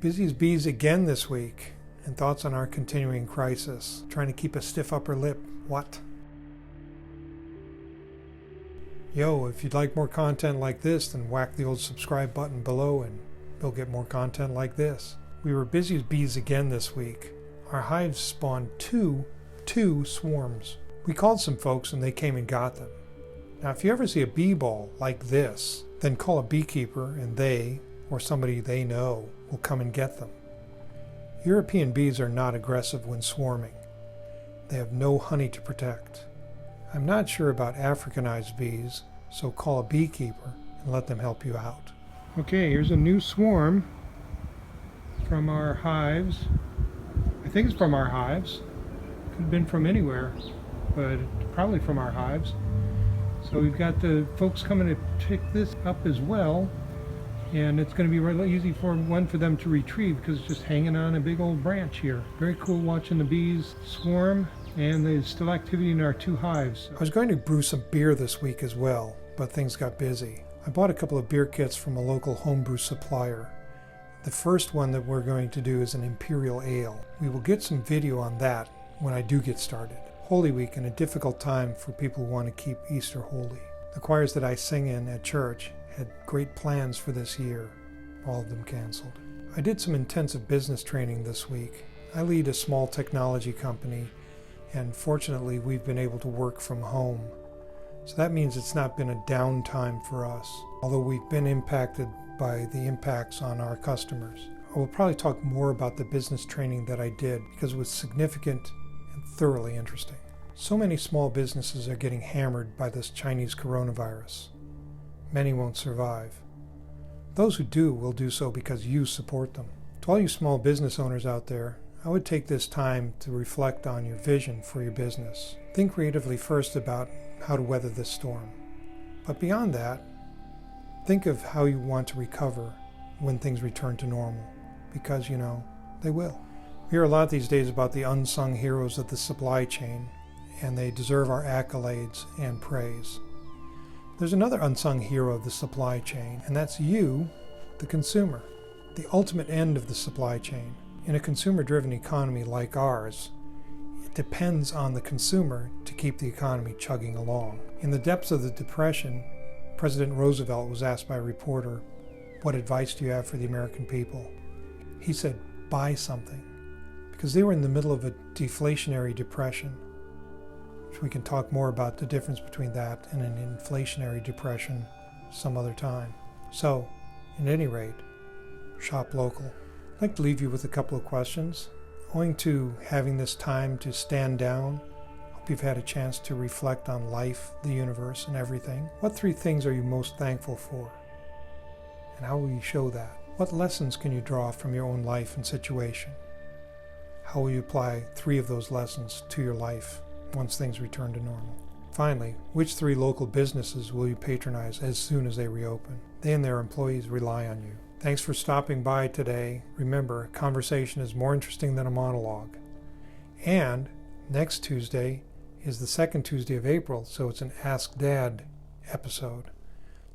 Busy as bees again this week, and thoughts on our continuing crisis. Trying to keep a stiff upper lip. What? Yo, if you'd like more content like this, then whack the old subscribe button below and you'll get more content like this. We were busy as bees again this week. Our hives spawned two swarms. We called some folks and they came and got them. Now, if you ever see a bee ball like this, then call a beekeeper and they, or somebody they know, will come and get them. European bees are not aggressive when swarming. They have no honey to protect. I'm not sure about Africanized bees, so call a beekeeper and let them help you out. Okay, here's a new swarm from our hives. I think it's from our hives. Could have been from anywhere, but probably from our hives. So we've got the folks coming to pick this up as well, and it's going to be really easy for them to retrieve because it's just hanging on a big old branch here. Very cool watching the bees swarm, and there's still activity in our two hives. I was going to brew some beer this week as well, but things got busy. I bought a couple of beer kits from a local homebrew supplier. The first one that we're going to do is an imperial ale. We will get some video on that when I do get started. Holy Week, and a difficult time for people who want to keep Easter holy. The choirs that I sing in at church had great plans for this year, all of them canceled. I did some intensive business training this week. I lead a small technology company, and fortunately we've been able to work from home. So that means it's not been a downtime for us, although we've been impacted by the impacts on our customers. I will probably talk more about the business training that I did because it was significant and thoroughly interesting. So many small businesses are getting hammered by this Chinese coronavirus. Many won't survive. Those who do will do so because you support them. To all you small business owners out there, I would take this time to reflect on your vision for your business. Think creatively first about how to weather this storm. But beyond that, think of how you want to recover when things return to normal, because they will. We hear a lot these days about the unsung heroes of the supply chain, and they deserve our accolades and praise. There's another unsung hero of the supply chain, and that's you, the consumer, the ultimate end of the supply chain. In a consumer-driven economy like ours, it depends on the consumer to keep the economy chugging along. In the depths of the Depression, President Roosevelt was asked by a reporter, "What advice do you have for the American people?" He said, "Buy something," because they were in the middle of a deflationary depression. Which we can talk more about the difference between that and an inflationary depression some other time. So, at any rate, shop local. I'd like to leave you with a couple of questions. Owing to having this time to stand down, hope you've had a chance to reflect on life, the universe, and everything. What 3 things are you most thankful for? And how will you show that? What lessons can you draw from your own life and situation? How will you apply 3 of those lessons to your life once things return to normal? Finally, which 3 local businesses will you patronize as soon as they reopen? They and their employees rely on you. Thanks for stopping by today. Remember, a conversation is more interesting than a monologue. And next Tuesday is the second Tuesday of April, so it's an Ask Dad episode.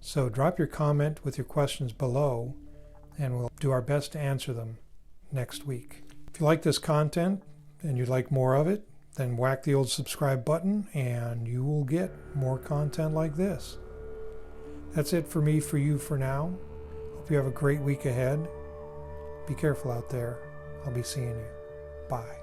So drop your comment with your questions below, and we'll do our best to answer them next week. If you like this content and you'd like more of it, then whack the old subscribe button and you will get more content like this. That's it for me, for you for now. Hope you have a great week ahead. Be careful out there. I'll be seeing you. Bye.